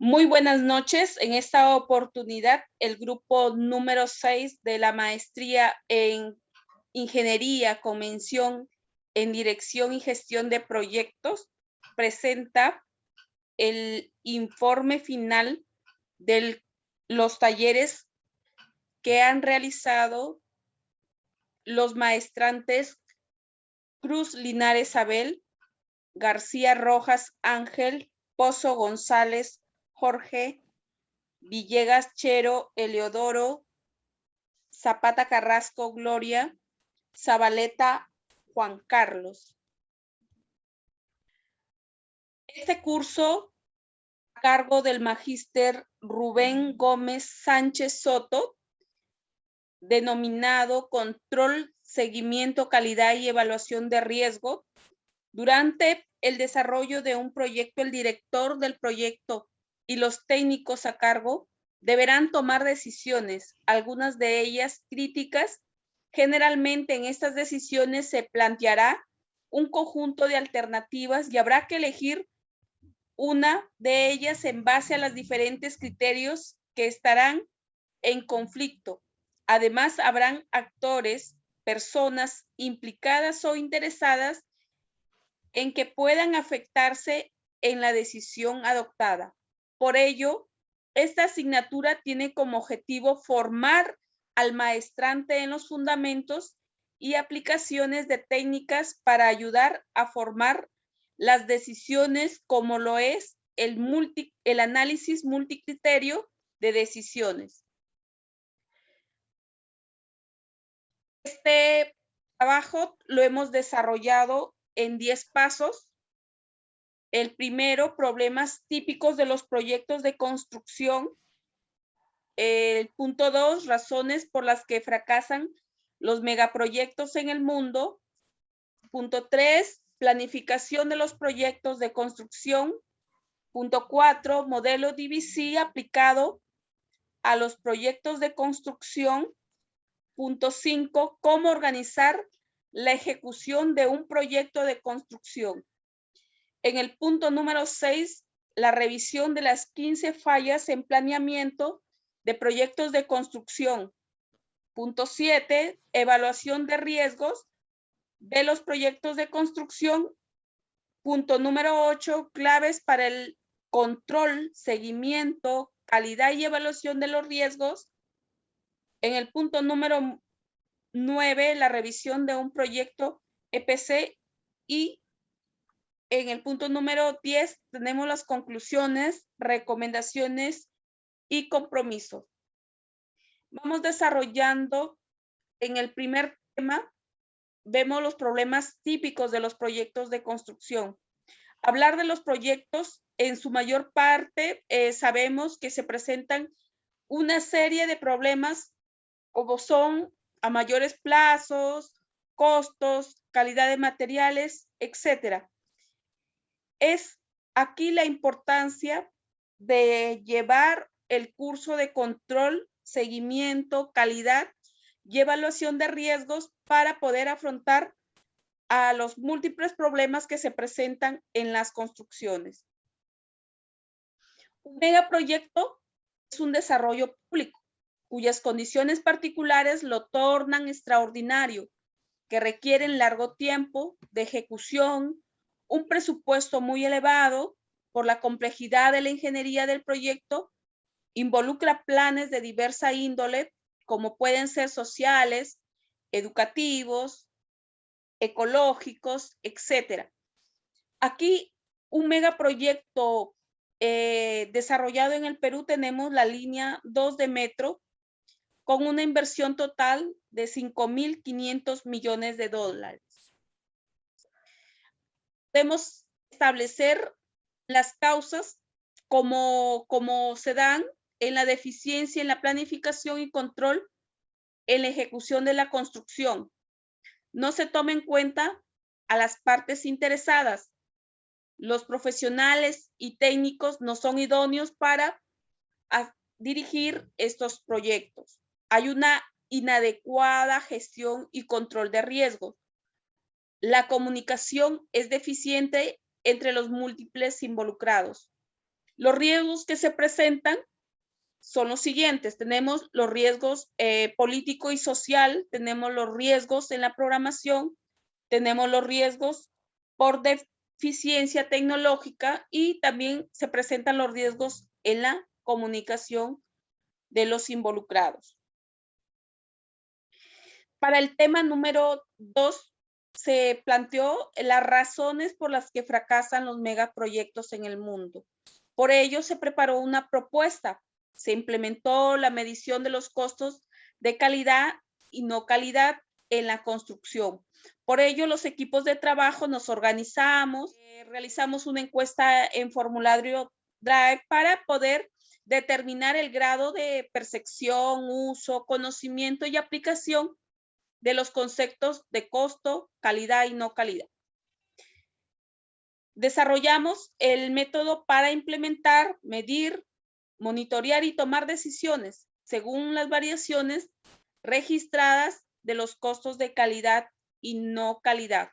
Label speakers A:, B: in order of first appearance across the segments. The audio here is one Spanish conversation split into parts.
A: Muy buenas noches. En esta oportunidad, el grupo número 6 de la maestría en Ingeniería con mención en Dirección y Gestión de Proyectos presenta el informe final de los talleres que han realizado los maestrantes Cruz Linares Abel, García Rojas Ángel, Pozo González Jorge, Villegas Chero Eleodoro, Zapata Carrasco Gloria, Zabaleta Juan Carlos. Este curso a cargo del magíster Rubén Gómez Sánchez Soto, denominado Control, Seguimiento, Calidad y Evaluación de Riesgo. Durante el desarrollo de un proyecto, el director del proyecto y los técnicos a cargo deberán tomar decisiones, algunas de ellas críticas. Generalmente en estas decisiones se planteará un conjunto de alternativas y habrá que elegir una de ellas en base a los diferentes criterios que estarán en conflicto. Además, habrán actores, personas implicadas o interesadas en que puedan afectarse en la decisión adoptada. Por ello, esta asignatura tiene como objetivo formar al maestrante en los fundamentos y aplicaciones de técnicas para ayudar a formar las decisiones, como lo es el análisis multicriterio de decisiones. Este trabajo lo hemos desarrollado en 10 pasos. El primero, problemas típicos de los proyectos de construcción. El punto 2, razones por las que fracasan los megaproyectos en el mundo. Punto 3, planificación de los proyectos de construcción. Punto 4, modelo DVC aplicado a los proyectos de construcción. Punto 5, cómo organizar la ejecución de un proyecto de construcción. En el punto número 6, la revisión de las 15 fallas en planeamiento de proyectos de construcción. Punto 7, evaluación de riesgos de los proyectos de construcción. Punto número 8, claves para el control, seguimiento, calidad y evaluación de los riesgos. En el punto número 9, la revisión de un proyecto EPC. Y en el punto número 10 tenemos las conclusiones, recomendaciones y compromisos. Vamos desarrollando en el primer tema, vemos los problemas típicos de los proyectos de construcción. Hablar de los proyectos, en su mayor parte, sabemos que se presentan una serie de problemas como son a mayores plazos, costos, calidad de materiales, etcétera. Es aquí la importancia de llevar el curso de control, seguimiento, calidad y evaluación de riesgos para poder afrontar a los múltiples problemas que se presentan en las construcciones. Un megaproyecto es un desarrollo público cuyas condiciones particulares lo tornan extraordinario, que requieren largo tiempo de ejecución, un presupuesto muy elevado por la complejidad de la ingeniería del proyecto, involucra planes de diversa índole, como pueden ser sociales, educativos, ecológicos, etc. Aquí, un megaproyecto desarrollado en el Perú, tenemos la línea 2 de metro, con una inversión total de 5.500 millones de dólares. Podemos establecer las causas como se dan en la deficiencia en la planificación y control en la ejecución de la construcción. No se toma en cuenta a las partes interesadas. Los profesionales y técnicos no son idóneos para dirigir estos proyectos. Hay una inadecuada gestión y control de riesgos. La comunicación es deficiente entre los múltiples involucrados. Los riesgos que se presentan son los siguientes. Tenemos los riesgos político y social, tenemos los riesgos en la programación, tenemos los riesgos por deficiencia tecnológica y también se presentan los riesgos en la comunicación de los involucrados. Para el tema número 2, se planteó las razones por las que fracasan los megaproyectos en el mundo. Por ello, se preparó una propuesta. Se implementó la medición de los costos de calidad y no calidad en la construcción. Por ello, los equipos de trabajo nos organizamos, realizamos una encuesta en formulario Drive para poder determinar el grado de percepción, uso, conocimiento y aplicación de los conceptos de costo, calidad y no calidad. Desarrollamos el método para implementar, medir, monitorear y tomar decisiones según las variaciones registradas de los costos de calidad y no calidad,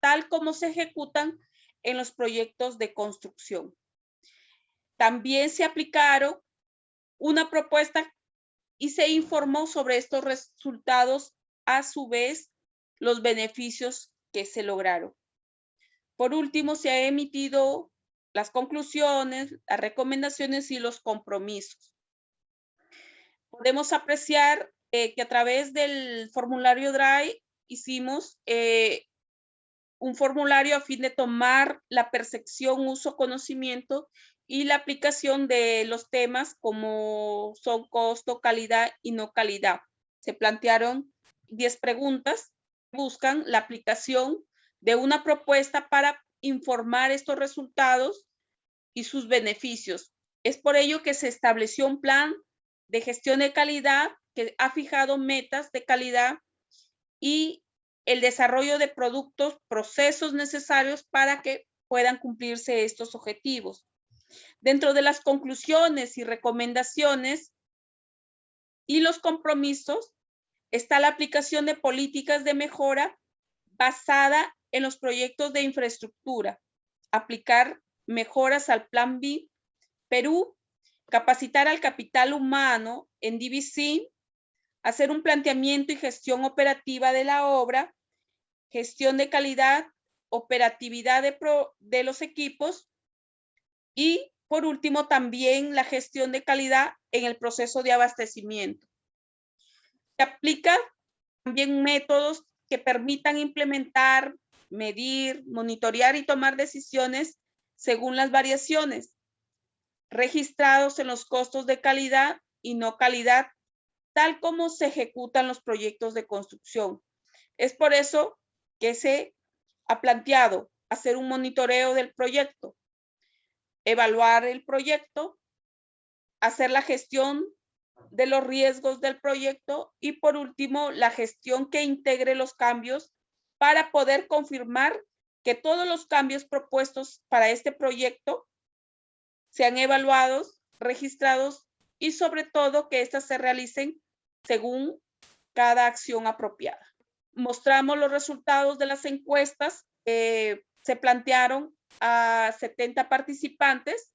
A: tal como se ejecutan en los proyectos de construcción. También se aplicaron una propuesta y se informó sobre estos resultados, a su vez, los beneficios que se lograron. Por último, se han emitido las conclusiones, las recomendaciones y los compromisos. Podemos apreciar que a través del formulario Drive hicimos un formulario a fin de tomar la percepción, uso, conocimiento y la aplicación de los temas como son costo, calidad y no calidad. Se plantearon 10 preguntas que buscan la aplicación de una propuesta para informar estos resultados y sus beneficios. Es por ello que se estableció un plan de gestión de calidad que ha fijado metas de calidad y el desarrollo de productos, procesos necesarios para que puedan cumplirse estos objetivos. Dentro de las conclusiones y recomendaciones y los compromisos está la aplicación de políticas de mejora basada en los proyectos de infraestructura, aplicar mejoras al Plan B, Perú, capacitar al capital humano en DVC, hacer un planteamiento y gestión operativa de la obra, gestión de calidad, operatividad de los equipos y, por último, también la gestión de calidad en el proceso de abastecimiento. Se aplica también métodos que permitan implementar, medir, monitorear y tomar decisiones según las variaciones registrados en los costos de calidad y no calidad, tal como se ejecutan los proyectos de construcción. Es por eso que se ha planteado hacer un monitoreo del proyecto, evaluar el proyecto, hacer la gestión de los riesgos del proyecto y, por último, la gestión que integre los cambios para poder confirmar que todos los cambios propuestos para este proyecto sean evaluados, registrados y, sobre todo, que éstas se realicen según cada acción apropiada. Mostramos los resultados de las encuestas que se plantearon a 70 participantes.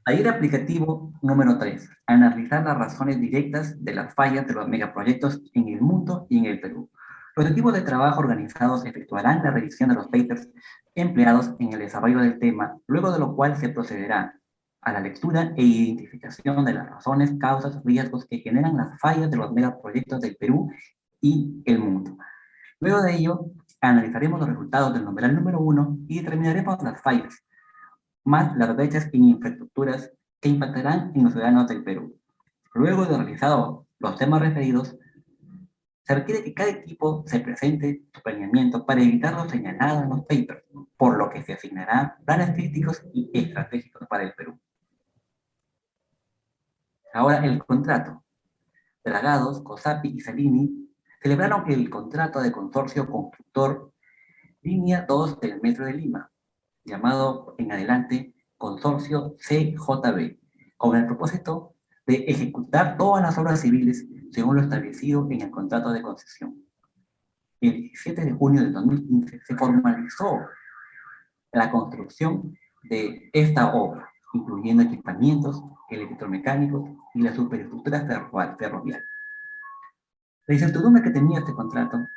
B: Taller aplicativo número 3. Analizar las razones directas de las fallas de los megaproyectos en el mundo y en el Perú. Los equipos de trabajo organizados efectuarán la revisión de los papers empleados en el desarrollo del tema, luego de lo cual se procederá a la lectura e identificación de las razones, causas, riesgos que generan las fallas de los megaproyectos del Perú y el mundo. Luego de ello, analizaremos los resultados del numeral número 1 y determinaremos las fallas, más las brechas en infraestructuras que impactarán en los ciudadanos del Perú. Luego de realizados los temas referidos, se requiere que cada equipo se presente su planeamiento para evitar lo señalado en los papers, por lo que se asignará planes críticos y estratégicos para el Perú. Ahora el contrato. Dragados, COSAPI y Salini celebraron el contrato de consorcio constructor Línea 2 del Metro de Lima, llamado en adelante Consorcio CJB, con el propósito de ejecutar todas las obras civiles según lo establecido en el contrato de concesión. El 17 de junio de 2015 se formalizó la construcción de esta obra, incluyendo equipamientos electromecánicos y la superestructura ferroviaria. La incertidumbre que tenía este contrato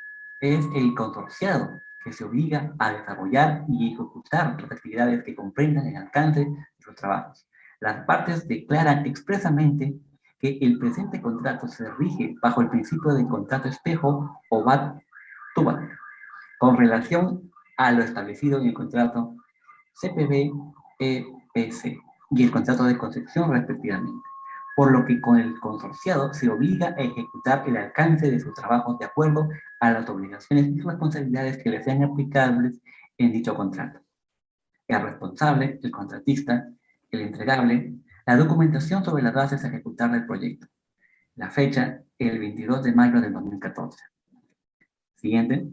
B: es el consorciado, que se obliga a desarrollar y ejecutar las actividades que comprendan el alcance de sus trabajos. Las partes declaran expresamente que el presente contrato se rige bajo el principio del contrato espejo o BAT-TUBAT, con relación a lo establecido en el contrato CPB-EPC y el contrato de concesión respectivamente, por lo que con el consorciado se obliga a ejecutar el alcance de sus trabajos de acuerdo a las obligaciones y responsabilidades que le sean aplicables en dicho contrato. El responsable, el contratista, el entregable, la documentación sobre las bases a ejecutar del proyecto. La fecha, el 22 de mayo del 2014. Siguiente.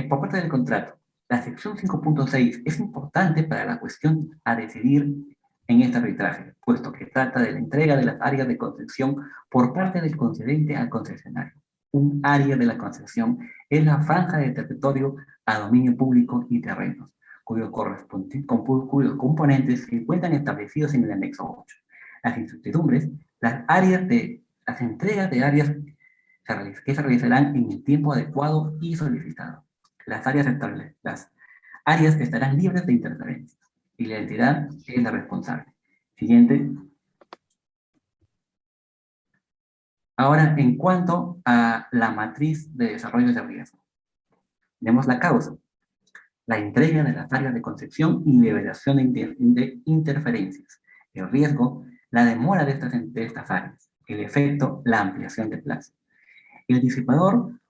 B: Por parte del contrato, la sección 5.6 es importante para la cuestión a decidir en este arbitraje, puesto que trata de la entrega de las áreas de concesión por parte del concedente al concesionario. Un área de la concesión es la franja de territorio a dominio público y terrenos, cuyos componentes se encuentran establecidos en el anexo 8. Las incertidumbres, las entregas de áreas que se realizarán en el tiempo adecuado y solicitado. Las áreas estarán libres de interferencias y la entidad es la responsable. Siguiente. Ahora, en cuanto a la matriz de desarrollo de riesgo, tenemos la causa, la entrega de las áreas de concepción y liberación de interferencias, el riesgo, la demora de estas áreas, el efecto, la ampliación de plazo. El disipador,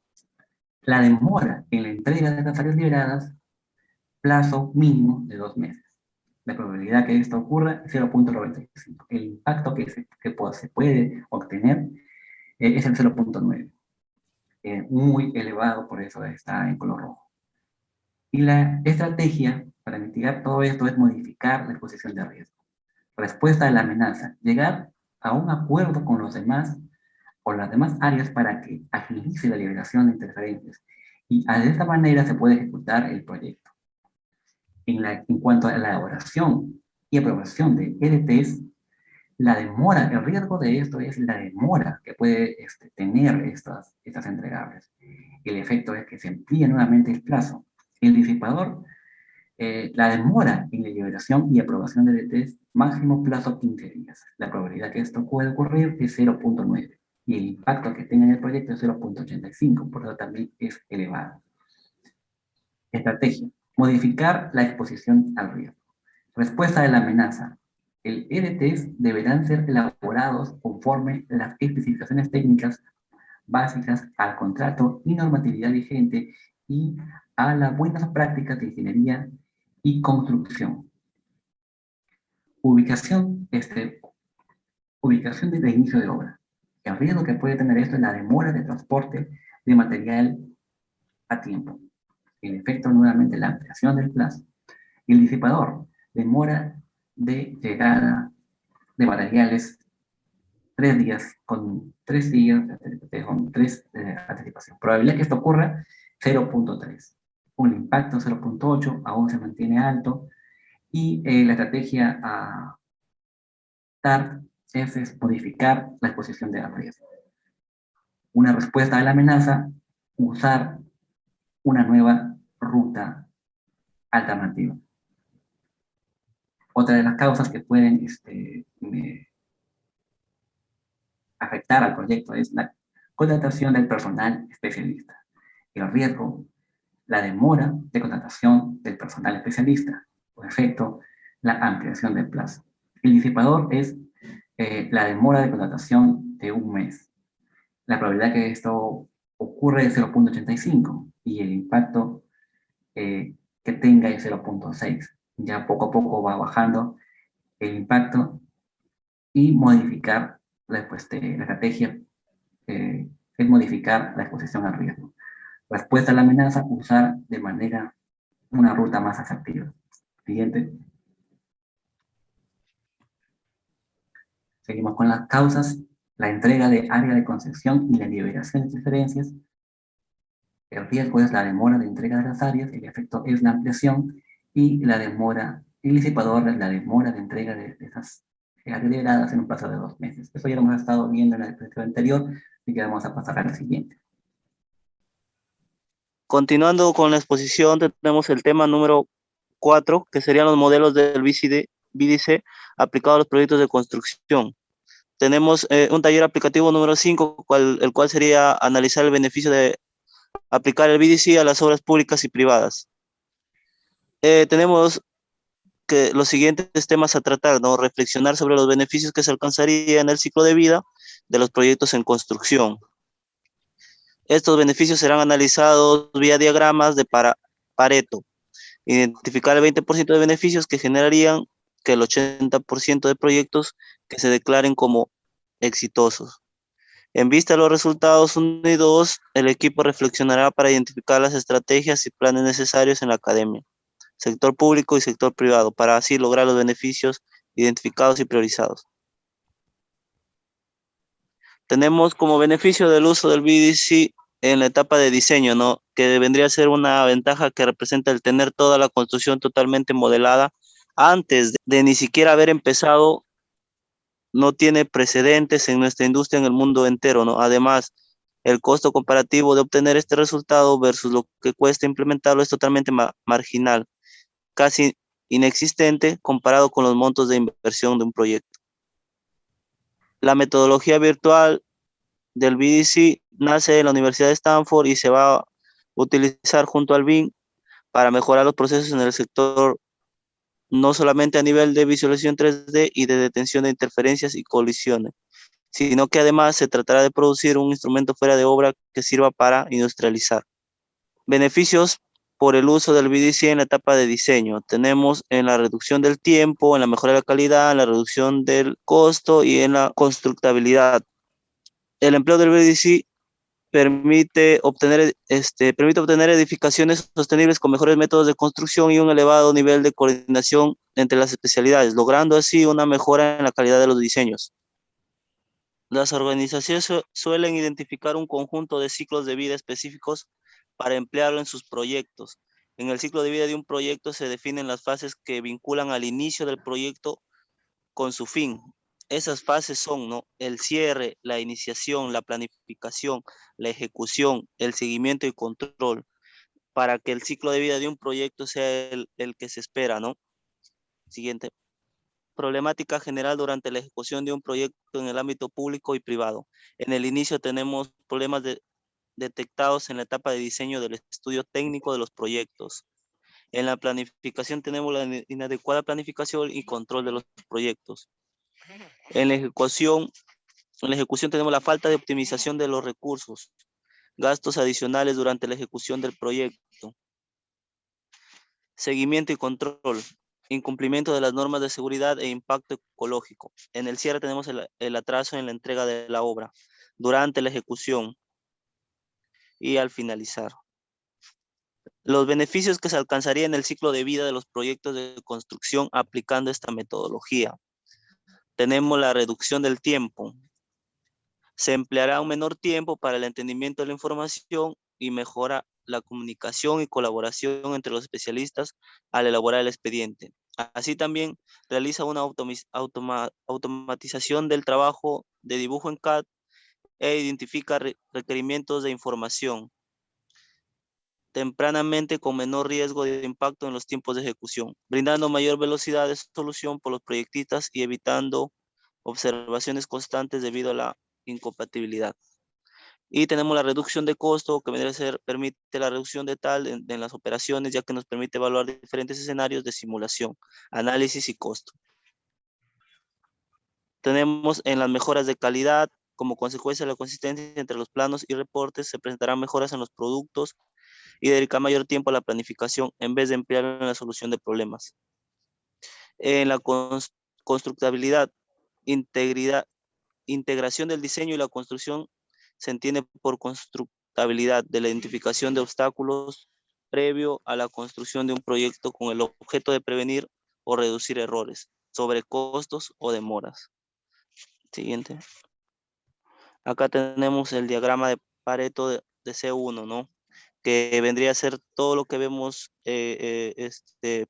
B: la demora en la entrega de las áreas liberadas, plazo mínimo de 2 meses. La probabilidad que esto ocurra es 0.95. El impacto que se puede obtener es el 0.9. Muy elevado, por eso está en color rojo. Y la estrategia para mitigar todo esto es modificar la exposición de riesgo. Respuesta a la amenaza, llegar a un acuerdo con los demás o las demás áreas para que agilice la liberación de interferencias. Y de esta manera se puede ejecutar el proyecto. En cuanto a la elaboración y aprobación de EDTs, la demora, el riesgo de esto es la demora que puede tener estas entregables. El efecto es que se amplía nuevamente el plazo. El disipador, la demora en la liberación y aprobación de EDTs, máximo plazo 15 días. La probabilidad que esto puede ocurrir es 0.9 y el impacto que tenga en el proyecto es 0.85, por eso también es elevado. Estrategia. Modificar la exposición al riesgo. Respuesta de la amenaza. El EDTs deberán ser elaborados conforme las especificaciones técnicas básicas al contrato y normatividad vigente y a las buenas prácticas de ingeniería y construcción. Ubicación de inicio de obra. El riesgo que puede tener esto es la demora de transporte de material a tiempo. El efecto, nuevamente, la ampliación del plazo. El disipador, demora de llegada de materiales 3 días, con 3 días, con 3 de anticipación. Probabilidad que esto ocurra, 0.3. Un impacto 0.8, aún se mantiene alto. Y la estrategia a TART es modificar la exposición de riesgo. Una respuesta a la amenaza, usar una nueva ruta alternativa. Otra de las causas que pueden afectar al proyecto es la contratación del personal especialista. El riesgo, la demora de contratación del personal especialista. Por efecto, la ampliación del plazo. El disipador es la demora de contratación de 1 mes. La probabilidad que esto ocurre es 0.85 y el impacto que tenga es 0.6. Ya poco a poco va bajando el impacto y modificar la estrategia es modificar la exposición al riesgo. Respuesta a la amenaza, usar de manera una ruta más asertiva. Siguiente. Seguimos con las causas, la entrega de área de concesión y la liberación de diferencias. El riesgo es la demora de entrega de las áreas, el efecto es la ampliación y la demora, el disipador es la demora de entrega de esas áreas liberadas en un plazo de 2 meses. Eso ya lo hemos estado viendo en la diapositiva anterior, así que vamos a pasar a la siguiente.
C: Continuando con la exposición, tenemos el tema número 4, que serían los modelos del BDC aplicados a los proyectos de construcción. Tenemos un taller aplicativo número 5, el cual sería analizar el beneficio de aplicar el BDC a las obras públicas y privadas. Tenemos que los siguientes temas a tratar, ¿no? Reflexionar sobre los beneficios que se alcanzaría en el ciclo de vida de los proyectos en construcción. Estos beneficios serán analizados vía diagramas de Pareto. Identificar el 20% de beneficios que generarían que el 80% de proyectos que se declaren como exitosos. En vista de los resultados 1 y 2, el equipo reflexionará para identificar las estrategias y planes necesarios en la academia, sector público y sector privado, para así lograr los beneficios identificados y priorizados. Tenemos como beneficio del uso del BDC en la etapa de diseño, ¿no? Que vendría a ser una ventaja que representa el tener toda la construcción totalmente modelada antes de ni siquiera haber empezado. No tiene precedentes en nuestra industria en el mundo entero, ¿no? Además, el costo comparativo de obtener este resultado versus lo que cuesta implementarlo es totalmente marginal, casi inexistente comparado con los montos de inversión de un proyecto. La metodología virtual del BDC nace en la Universidad de Stanford y se va a utilizar junto al BIM para mejorar los procesos en el sector, no solamente a nivel de visualización 3D y de detención de interferencias y colisiones, sino que además se tratará de producir un instrumento fuera de obra que sirva para industrializar. Beneficios por el uso del BDC en la etapa de diseño. Tenemos en la reducción del tiempo, en la mejora de la calidad, en la reducción del costo y en la constructabilidad. El empleo del BDC permite obtener edificaciones sostenibles con mejores métodos de construcción y un elevado nivel de coordinación entre las especialidades, logrando así una mejora en la calidad de los diseños. Las organizaciones suelen identificar un conjunto de ciclos de vida específicos para emplearlo en sus proyectos. En el ciclo de vida de un proyecto se definen las fases que vinculan al inicio del proyecto con su fin. Esas fases son, ¿no?, el cierre, la iniciación, la planificación, la ejecución, el seguimiento y control, para que el ciclo de vida de un proyecto sea el que se espera, ¿no? Siguiente. Problemática general durante la ejecución de un proyecto en el ámbito público y privado. En el inicio tenemos problemas detectados en la etapa de diseño del estudio técnico de los proyectos. En la planificación tenemos la inadecuada planificación y control de los proyectos. En la ejecución tenemos la falta de optimización de los recursos, gastos adicionales durante la ejecución del proyecto. Seguimiento y control, incumplimiento de las normas de seguridad e impacto ecológico. En el cierre tenemos el atraso en la entrega de la obra, durante la ejecución y al finalizar. Los beneficios que se alcanzaría en el ciclo de vida de los proyectos de construcción aplicando esta metodología. Tenemos la reducción del tiempo. Se empleará un menor tiempo para el entendimiento de la información y mejora la comunicación y colaboración entre los especialistas al elaborar el expediente. Así también realiza una automatización del trabajo de dibujo en CAD e identifica requerimientos de información tempranamente con menor riesgo de impacto en los tiempos de ejecución, brindando mayor velocidad de solución por los proyectistas y evitando observaciones constantes debido a la incompatibilidad. Y tenemos la reducción de costo, que permite la reducción de tal en las operaciones, ya que nos permite evaluar diferentes escenarios de simulación, análisis y costo. Tenemos en las mejoras de calidad, como consecuencia de la consistencia entre los planos y reportes, se presentarán mejoras en los productos y dedicar mayor tiempo a la planificación en vez de emplearlo en la solución de problemas. En la constructabilidad, integración del diseño y la construcción se entiende por constructabilidad de la identificación de obstáculos previo a la construcción de un proyecto con el objeto de prevenir o reducir errores, sobrecostos o demoras. Siguiente. Acá tenemos el diagrama de Pareto de C1, ¿no?, que vendría a ser todo lo que vemos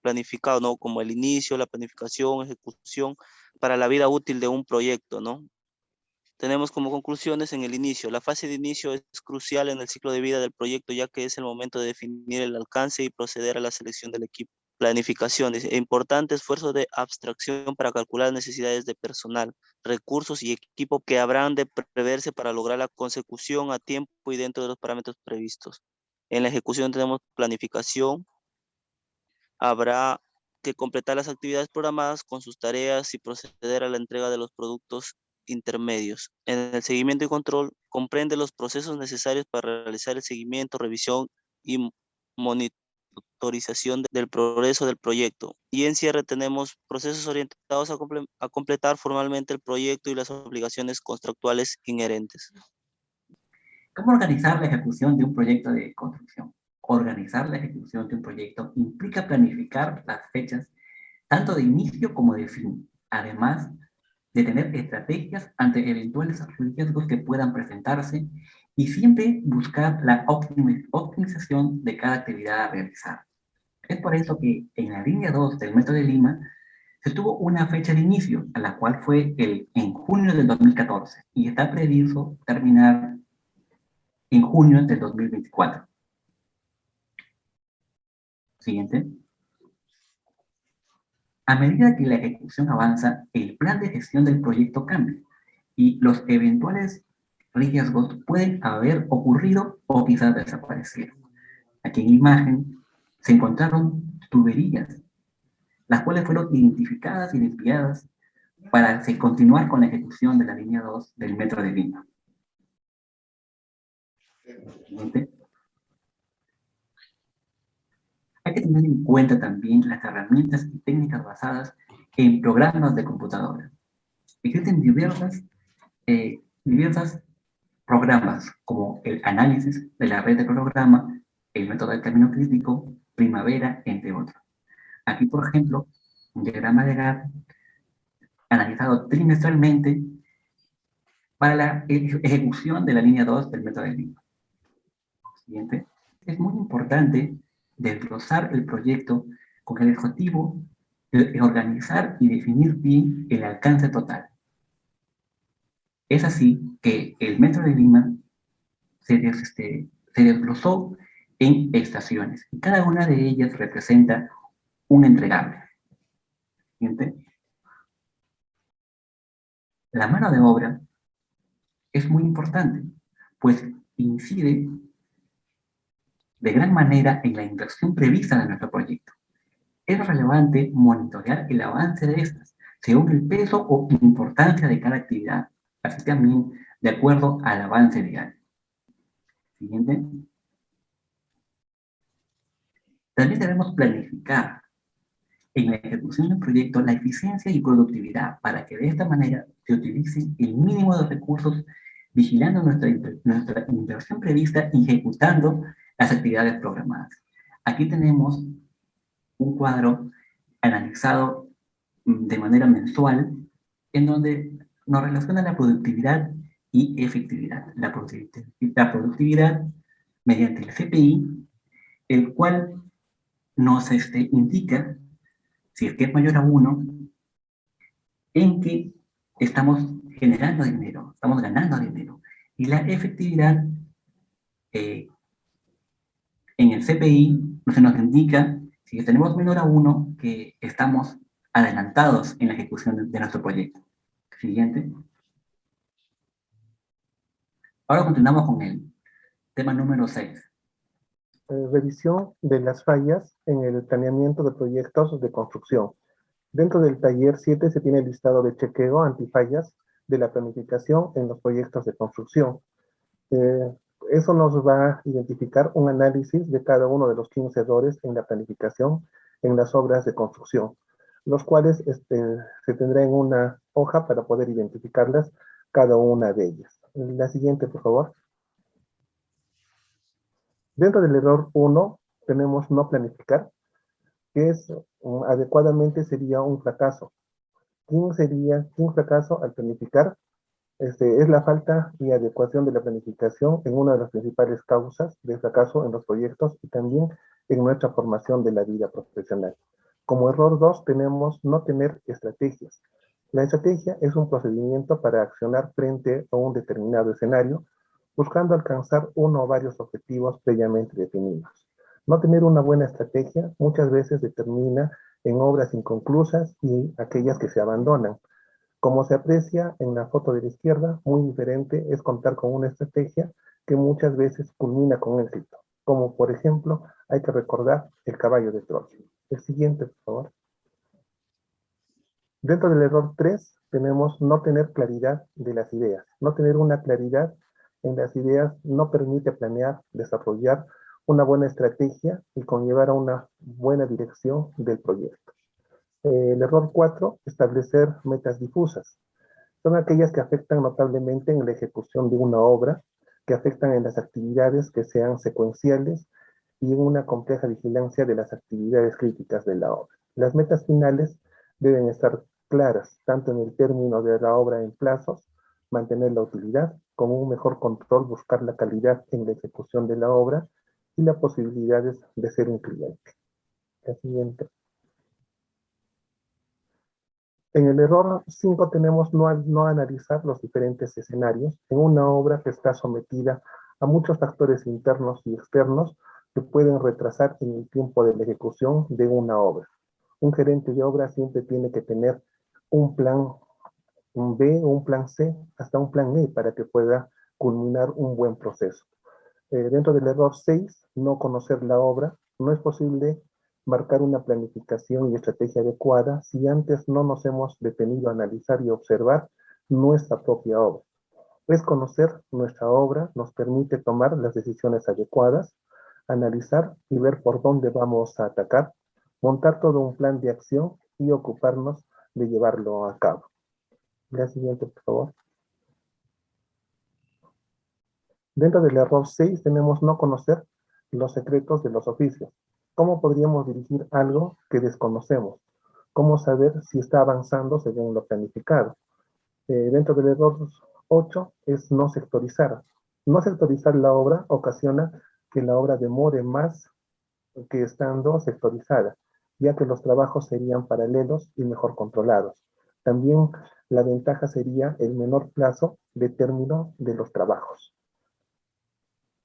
C: planificado, ¿no? Como el inicio, la planificación, ejecución, para la vida útil de un proyecto, ¿no? Tenemos como conclusiones en el inicio. La fase de inicio es crucial en el ciclo de vida del proyecto, ya que es el momento de definir el alcance y proceder a la selección del equipo. Planificación, dice, importante esfuerzo de abstracción para calcular necesidades de personal, recursos y equipo que habrán de preverse para lograr la consecución a tiempo y dentro de los parámetros previstos. En la ejecución tenemos planificación, habrá que completar las actividades programadas con sus tareas y proceder a la entrega de los productos intermedios. En el seguimiento y control comprende los procesos necesarios para realizar el seguimiento, revisión y monitorización del progreso del proyecto. Y en cierre tenemos procesos orientados a completar formalmente el proyecto y las obligaciones contractuales inherentes.
B: ¿Cómo organizar la ejecución de un proyecto de construcción? Organizar la ejecución de un proyecto implica planificar las fechas tanto de inicio como de fin, además de tener estrategias ante eventuales riesgos que puedan presentarse y siempre buscar la optimización de cada actividad a realizar. Es por eso que en la línea 2 del Metro de Lima se tuvo una fecha de inicio, a la cual fue en junio del 2014 y está previsto terminar en junio del 2024. Siguiente. A medida que la ejecución avanza, el plan de gestión del proyecto cambia y los eventuales riesgos pueden haber ocurrido o quizás desaparecieron. Aquí en la imagen se encontraron tuberías, las cuales fueron identificadas y desviadas para continuar con la ejecución de la línea 2 del Metro de Lima. Siguiente. Hay que tener en cuenta también las herramientas y técnicas basadas en programas de computadora. Existen diversas programas como el análisis de la red de programa, el método de término crítico, Primavera, entre otros. Aquí, por ejemplo, un diagrama de Gantt analizado trimestralmente para la ejecución de la línea 2 del método de Lima. Siguiente. Es muy importante desglosar el proyecto con el objetivo de organizar y definir bien el alcance total. Es así que el Metro de Lima se desglosó en estaciones y cada una de ellas representa un entregable. Siguiente. La mano de obra es muy importante, pues incide de gran manera en la inversión prevista de nuestro proyecto. Es relevante monitorear el avance de estas, según el peso o importancia de cada actividad, así también de acuerdo al avance diario. Siguiente. También debemos planificar en la ejecución del proyecto la eficiencia y productividad para que de esta manera se utilice el mínimo de recursos vigilando nuestra inversión prevista y ejecutando las actividades programadas. Aquí tenemos un cuadro analizado de manera mensual en donde nos relaciona la productividad y efectividad. La productividad mediante el CPI, el cual nos indica, si es que es mayor a 1, en que estamos generando dinero, estamos ganando dinero. Y la efectividad en el CPI se nos indica, si tenemos menor a 1, que estamos adelantados en la ejecución de nuestro proyecto. Siguiente. Ahora continuamos con el tema número 6.
D: Revisión de las fallas en el planeamiento de proyectos de construcción. Dentro del taller 7 se tiene el listado de chequeo antifallas de la planificación en los proyectos de construcción. Eso nos va a identificar un análisis de cada uno de los 15 errores en la planificación en las obras de construcción, los cuales se tendrá en una hoja para poder identificarlas cada una de ellas. La siguiente, por favor. Dentro del error 1 tenemos no planificar, que es adecuadamente sería un fracaso. ¿Quién fracaso al planificar? Es la falta y adecuación de la planificación en una de las principales causas de fracaso en los proyectos y también en nuestra formación de la vida profesional. Como error 2 tenemos no tener estrategias. La estrategia es un procedimiento para accionar frente a un determinado escenario, buscando alcanzar uno o varios objetivos previamente definidos. No tener una buena estrategia muchas veces determina en obras inconclusas y aquellas que se abandonan. Como se aprecia en la foto de la izquierda, muy diferente es contar con una estrategia que muchas veces culmina con éxito, como por ejemplo, hay que recordar el caballo de Troya. El siguiente, por favor. Dentro del error 3 tenemos no tener claridad de las ideas. No tener una claridad en las ideas no permite planear, desarrollar una buena estrategia y conllevar a una buena dirección del proyecto. El error 4, establecer metas difusas. Son aquellas que afectan notablemente en la ejecución de una obra, que afectan en las actividades que sean secuenciales y en una compleja vigilancia de las actividades críticas de la obra. Las metas finales deben estar claras, tanto en el término de la obra en plazos, mantener la utilidad, como un mejor control, buscar la calidad en la ejecución de la obra y las posibilidades de ser un cliente. La siguiente. En el error 5 tenemos no analizar los diferentes escenarios en una obra que está sometida a muchos factores internos y externos que pueden retrasar en el tiempo de la ejecución de una obra. Un gerente de obra siempre tiene que tener un plan B, un plan C, hasta un plan E para que pueda culminar un buen proceso. Dentro del error 6, no conocer la obra, no es posible marcar una planificación y estrategia adecuada si antes no nos hemos detenido a analizar y observar nuestra propia obra. Es conocer nuestra obra nos permite tomar las decisiones adecuadas, analizar y ver por dónde vamos a atacar, montar todo un plan de acción y ocuparnos de llevarlo a cabo. La siguiente, por favor. Dentro del error 6 tenemos no conocer los secretos de los oficios. ¿Cómo podríamos dirigir algo que desconocemos? ¿Cómo saber si está avanzando según lo planificado? Dentro del error 8 es no sectorizar. No sectorizar la obra ocasiona que la obra demore más que estando sectorizada, ya que los trabajos serían paralelos y mejor controlados. También la ventaja sería el menor plazo de término de los trabajos.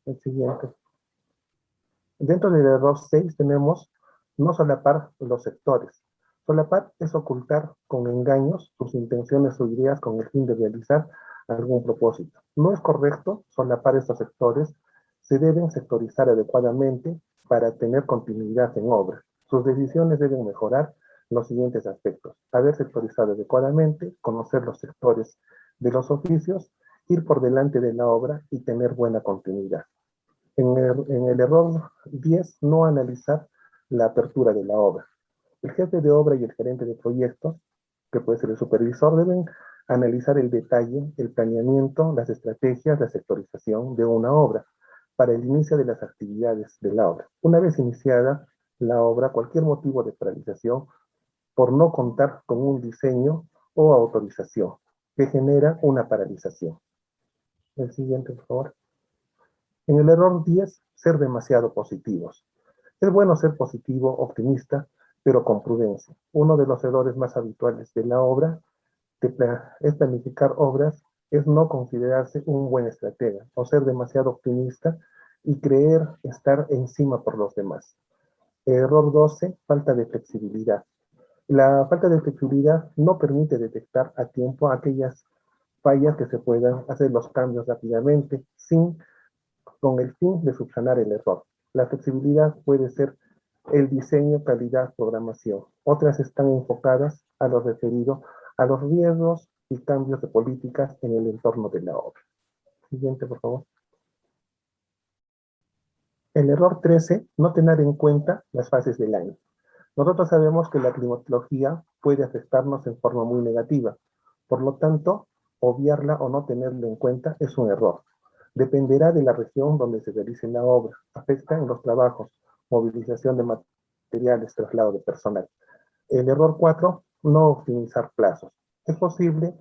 D: El siguiente. Dentro del error 6 tenemos no solapar los sectores. Solapar es ocultar con engaños sus intenciones o ideas con el fin de realizar algún propósito. No es correcto solapar estos sectores, se deben sectorizar adecuadamente para tener continuidad en obra. Sus decisiones deben mejorar los siguientes aspectos: haber sectorizado adecuadamente, conocer los sectores de los oficios, ir por delante de la obra y tener buena continuidad. En el error 10, no analizar la apertura de la obra. El jefe de obra y el gerente de proyectos, que puede ser el supervisor, deben analizar el detalle, el planeamiento, las estrategias, la sectorización de una obra para el inicio de las actividades de la obra. Una vez iniciada la obra, cualquier motivo de paralización por no contar con un diseño o autorización que genera una paralización. El siguiente, por favor. En el error 10, ser demasiado positivos. Es bueno ser positivo, optimista, pero con prudencia. Uno de los errores más habituales de la obra es planificar obras, es no considerarse un buen estratega o ser demasiado optimista y creer estar encima por los demás. Error 12, falta de flexibilidad. La falta de flexibilidad no permite detectar a tiempo aquellas fallas que se puedan hacer los cambios rápidamente con el fin de subsanar el error. La flexibilidad puede ser el diseño, calidad, programación. Otras están enfocadas a lo referido a los riesgos y cambios de políticas en el entorno de la obra. Siguiente, por favor. El error 13, no tener en cuenta las fases del año. Nosotros sabemos que la climatología puede afectarnos en forma muy negativa. Por lo tanto, obviarla o no tenerla en cuenta es un error. Dependerá de la región donde se realice la obra. Afecta en los trabajos, movilización de materiales, traslado de personal. El error 4, no optimizar plazos. Es posible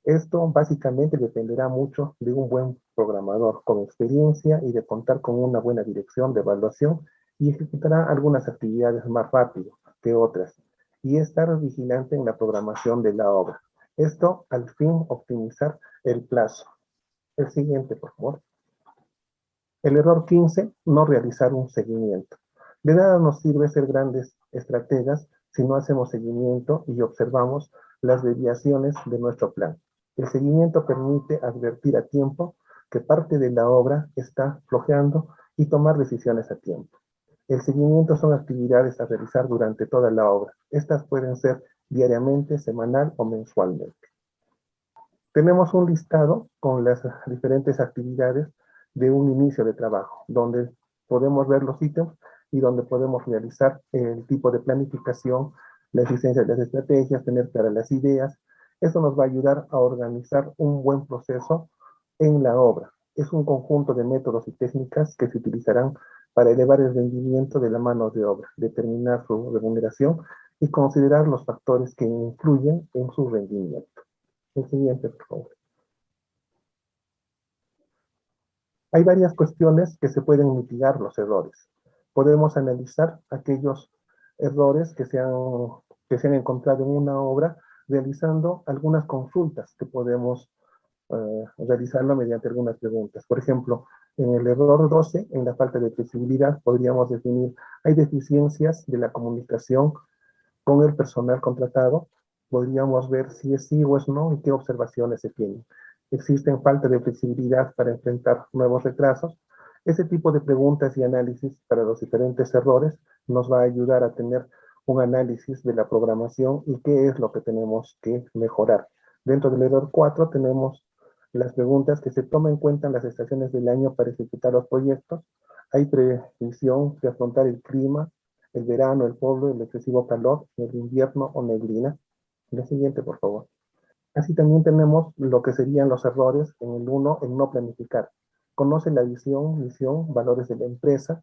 D: Esto básicamente dependerá mucho de un buen programador con experiencia y de contar con una buena dirección de evaluación y ejecutará algunas actividades más rápido que otras y estar vigilante en la programación de la obra. Esto al fin optimizar el plazo. El siguiente, por favor. El error 15, no realizar un seguimiento. De nada nos sirve ser grandes estrategas si no hacemos seguimiento y observamos las desviaciones de nuestro plan. El seguimiento permite advertir a tiempo que parte de la obra está flojeando y tomar decisiones a tiempo. El seguimiento son actividades a realizar durante toda la obra. Estas pueden ser diariamente, semanal o mensualmente. Tenemos un listado con las diferentes actividades de un inicio de trabajo, donde podemos ver los ítems y donde podemos realizar el tipo de planificación, la existencia de las estrategias, tener claras las ideas. Eso nos va a ayudar a organizar un buen proceso en la obra. Es un conjunto de métodos y técnicas que se utilizarán para elevar el rendimiento de la mano de obra, determinar su remuneración y considerar los factores que influyen en su rendimiento. El siguiente, por favor. Hay varias cuestiones que se pueden mitigar los errores. Podemos analizar aquellos errores que se han encontrado en una obra realizando algunas consultas que podemos realizarlo mediante algunas preguntas. Por ejemplo, en el error 12, en la falta de flexibilidad, podríamos definir, hay deficiencias de la comunicación con el personal contratado, podríamos ver si es sí o es no y qué observaciones se tienen. Existen falta de flexibilidad para enfrentar nuevos retrasos. Ese tipo de preguntas y análisis para los diferentes errores nos va a ayudar a tener un análisis de la programación y qué es lo que tenemos que mejorar. Dentro del error 4 tenemos las preguntas que se toman en cuenta en las estaciones del año para ejecutar los proyectos. Hay previsión de afrontar el clima, el verano, el polvo, el excesivo calor, el invierno o neblina. La siguiente, por favor. Así también tenemos lo que serían los errores en el 1, en no planificar. Conoce la visión, misión, valores de la empresa,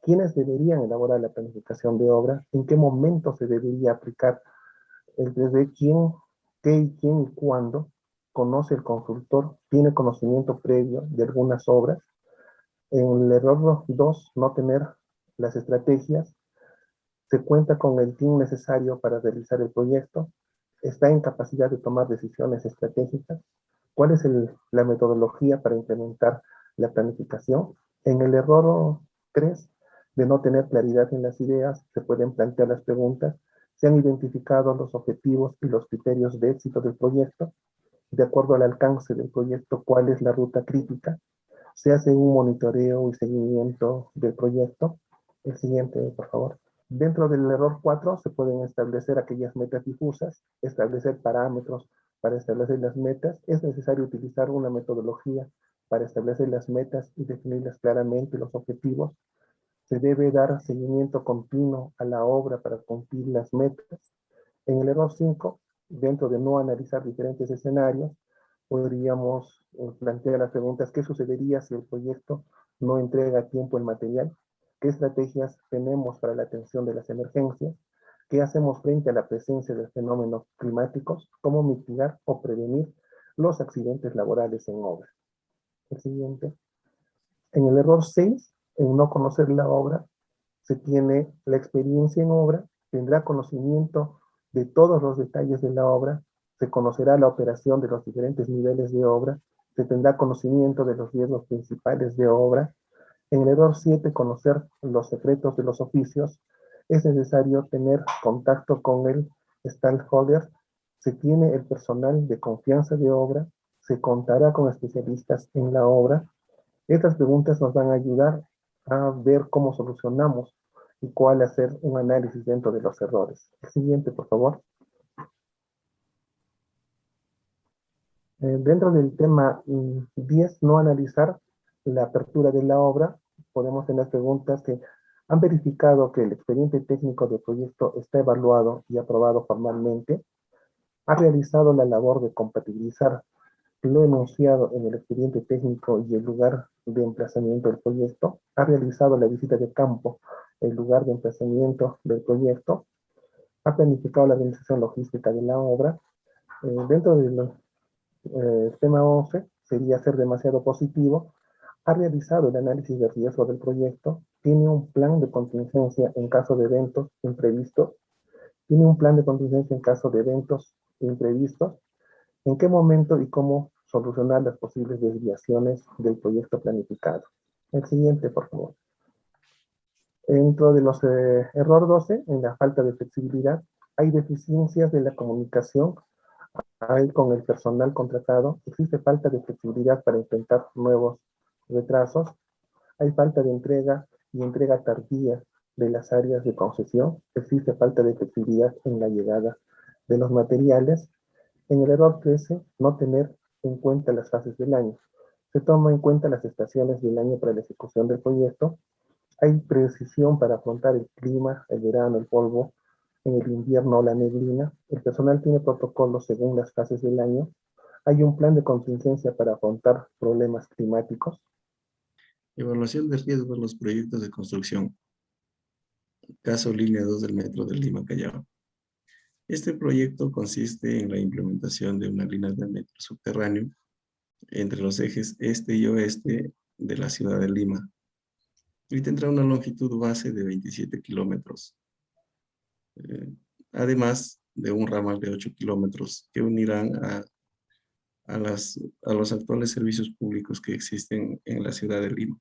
D: quiénes deberían elaborar la planificación de obra, en qué momento se debería aplicar, desde quién, qué y quién y cuándo, conoce el consultor, tiene conocimiento previo de algunas obras. En el error 2, no tener las estrategias, se cuenta con el team necesario para realizar el proyecto, está en capacidad de tomar decisiones estratégicas, cuál es la metodología para implementar la planificación. En el error 3, de no tener claridad en las ideas, se pueden plantear las preguntas, se han identificado los objetivos y los criterios de éxito del proyecto, de acuerdo al alcance del proyecto, cuál es la ruta crítica, se hace un monitoreo y seguimiento del proyecto. El siguiente, por favor. Dentro del error 4 se pueden establecer aquellas metas difusas, establecer parámetros para establecer las metas. Es necesario utilizar una metodología para establecer las metas y definirlas claramente, los objetivos. Se debe dar seguimiento continuo a la obra para cumplir las metas. En el error 5, dentro de no analizar diferentes escenarios, podríamos plantear las preguntas: ¿qué sucedería si el proyecto no entrega a tiempo el material? ¿Qué estrategias tenemos para la atención de las emergencias? ¿Qué hacemos frente a la presencia de fenómenos climáticos? ¿Cómo mitigar o prevenir los accidentes laborales en obra? El siguiente. En el error 6, en no conocer la obra, se tiene la experiencia en obra, tendrá conocimiento de todos los detalles de la obra, se conocerá la operación de los diferentes niveles de obra, se tendrá conocimiento de los riesgos principales de obra. En el error 7, conocer los secretos de los oficios, es necesario tener contacto con el stakeholder, se tiene el personal de confianza de obra, se contará con especialistas en la obra. Estas preguntas nos van a ayudar a ver cómo solucionamos y cuál hacer un análisis dentro de los errores. El siguiente, por favor. Dentro del tema 10, no analizar la apertura de la obra, podemos tener preguntas que han verificado que el expediente técnico del proyecto está evaluado y aprobado formalmente, ha realizado la labor de compatibilizar lo enunciado en el expediente técnico y el lugar de emplazamiento del proyecto, ha realizado la visita de campo, el lugar de emplazamiento del proyecto, ha planificado la organización logística de la obra. Dentro de Tema 11 sería ser demasiado positivo. Ha realizado el análisis de riesgo del proyecto, tiene un plan de contingencia en caso de eventos imprevistos, tiene un plan de contingencia en caso de eventos imprevistos, en qué momento y cómo solucionar las posibles desviaciones del proyecto planificado. El siguiente, por favor. Dentro de los error 12, en la falta de flexibilidad, hay deficiencias de la comunicación con el personal contratado, existe falta de flexibilidad para enfrentar nuevos retrasos, hay falta de entrega y entrega tardía de las áreas de concesión, existe falta de flexibilidad en la llegada de los materiales. En el error 13, no tener en cuenta las fases del año. Se toma en cuenta las estaciones del año para la ejecución del proyecto. Hay precisión para afrontar el clima, el verano, el polvo, en el invierno la neblina. El personal tiene protocolos según las fases del año. Hay un plan de contingencia para afrontar problemas climáticos.
E: Evaluación de riesgos de los proyectos de construcción. Caso línea 2 del Metro de Lima, Callao. Este proyecto consiste en la implementación de una línea de metro subterráneo entre los ejes este y oeste de la ciudad de Lima y tendrá una longitud base de 27 kilómetros. Además de un ramal de 8 kilómetros que unirán a los actuales servicios públicos que existen en la ciudad de Lima.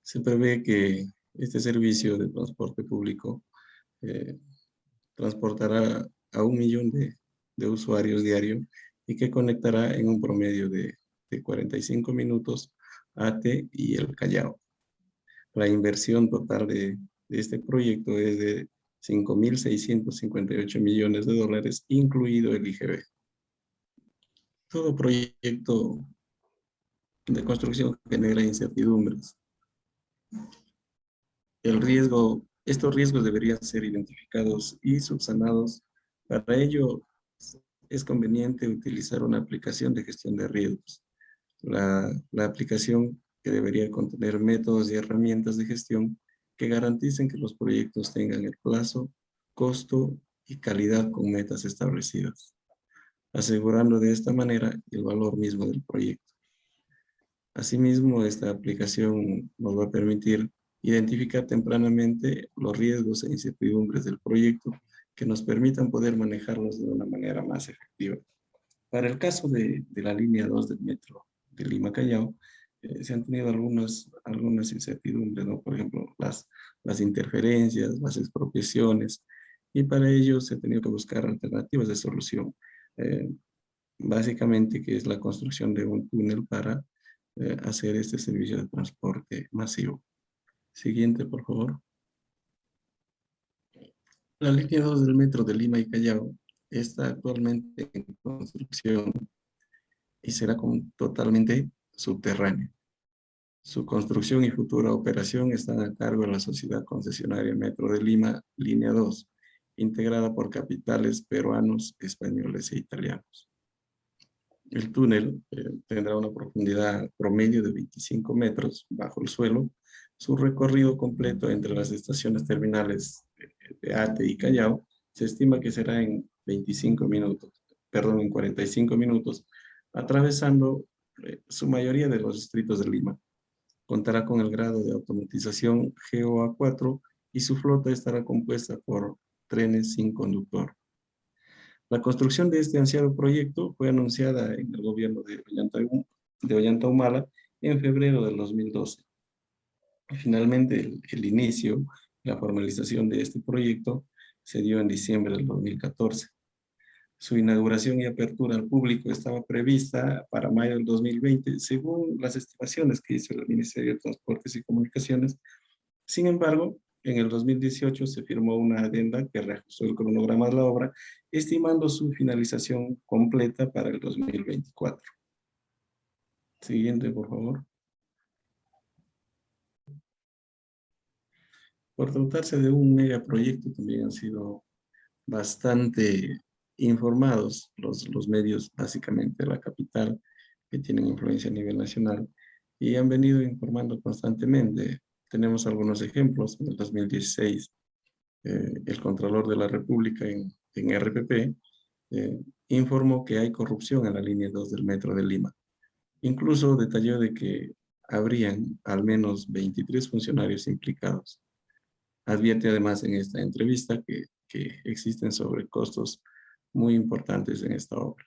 E: Se prevé que este servicio de transporte público transportará a 1 millón de usuarios diarios y que conectará en un promedio de 45 minutos Ate y el Callao. La inversión total de este proyecto es de 5.658 millones de dólares, incluido el IGB. Todo proyecto de construcción genera incertidumbres. Estos riesgos deberían ser identificados y subsanados. Para ello, es conveniente utilizar una aplicación de gestión de riesgos. La aplicación que debería contener métodos y herramientas de gestión que garanticen que los proyectos tengan el plazo, costo y calidad con metas establecidas, asegurando de esta manera el valor mismo del proyecto. Asimismo, esta aplicación nos va a permitir identificar tempranamente los riesgos e incertidumbres del proyecto que nos permitan poder manejarlos de una manera más efectiva. Para el caso de la línea 2 del metro de Lima Callao, se han tenido algunas incertidumbres, ¿no? Por ejemplo, las interferencias, las expropiaciones, y para ello se ha tenido que buscar alternativas de solución. Básicamente, que es la construcción de un túnel para hacer este servicio de transporte masivo. Siguiente, por favor. La línea 2 del metro de Lima y Callao está actualmente en construcción y será totalmente subterránea. Su construcción y futura operación están a cargo de la sociedad concesionaria Metro de Lima, línea 2, integrada por capitales peruanos, españoles e italianos. El túnel tendrá una profundidad promedio de 25 metros bajo el suelo. Su recorrido completo entre las estaciones terminales de Ate y Callao se estima que será en 45 minutos, atravesando su mayoría de los distritos de Lima. Contará con el grado de automatización GOA4 y su flota estará compuesta por trenes sin conductor. La construcción de este ansiado proyecto fue anunciada en el gobierno de Ollanta Humala en febrero del 2012. Y finalmente, el inicio, la formalización de este proyecto se dio en diciembre del 2014. Su inauguración y apertura al público estaba prevista para mayo del 2020, según las estimaciones que hizo el Ministerio de Transportes y Comunicaciones. Sin embargo, en el 2018 se firmó una adenda que reajustó el cronograma de la obra, estimando su finalización completa para el 2024. Siguiente, por favor. Por tratarse de un megaproyecto, también han sido bastante informados los medios, básicamente de la capital, que tienen influencia a nivel nacional, y han venido informando constantemente. Tenemos algunos ejemplos. En el 2016, el Contralor de la República en RPP informó que hay corrupción en la línea 2 del Metro de Lima. Incluso detalló de que habrían al menos 23 funcionarios implicados. Advierte además en esta entrevista que existen sobrecostos muy importantes en esta obra.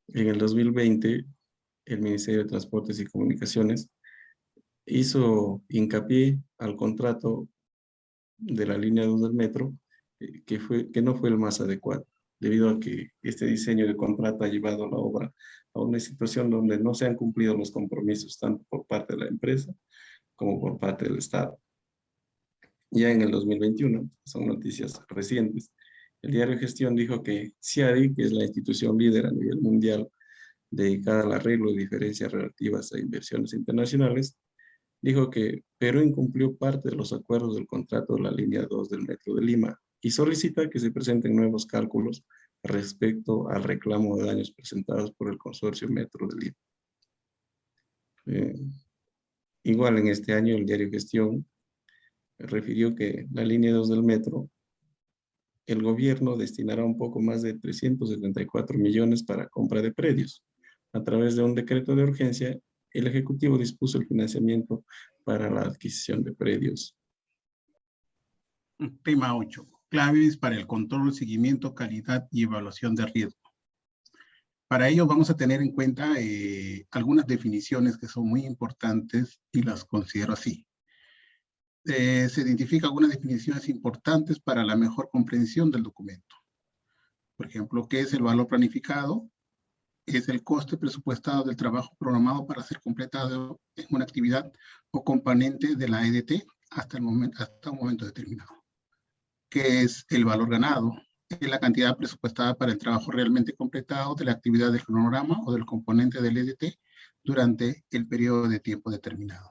E: En el 2020, el Ministerio de Transportes y Comunicaciones hizo hincapié al contrato de la línea 2 del metro, que no fue el más adecuado, debido a que este diseño de contrato ha llevado la obra a una situación donde no se han cumplido los compromisos tanto por parte de la empresa como por parte del Estado. Ya en el 2021, son noticias recientes, el diario Gestión dijo que CIADI, que es la institución líder a nivel mundial dedicada al arreglo de diferencias relativas a inversiones internacionales, dijo que Perú incumplió parte de los acuerdos del contrato de la línea 2 del Metro de Lima y solicita que se presenten nuevos cálculos respecto al reclamo de daños presentados por el consorcio Metro de Lima. Igual en este año el diario Gestión refirió que la línea 2 del metro, el gobierno destinará un poco más de 374 millones para compra de predios. A través de un decreto de urgencia, el Ejecutivo dispuso el financiamiento para la adquisición de predios.
F: Tema 8. Claves para el control, seguimiento, calidad y evaluación de riesgo. Para ello vamos a tener en cuenta algunas definiciones que son muy importantes y las considero así. Se identifican algunas definiciones importantes para la mejor comprensión del documento. Por ejemplo, ¿qué es el valor planificado? Es el coste presupuestado del trabajo programado para ser completado en una actividad o componente de la EDT hasta un momento determinado. ¿Qué es el valor ganado? Es la cantidad presupuestada para el trabajo realmente completado de la actividad del cronograma o del componente del EDT durante el periodo de tiempo determinado.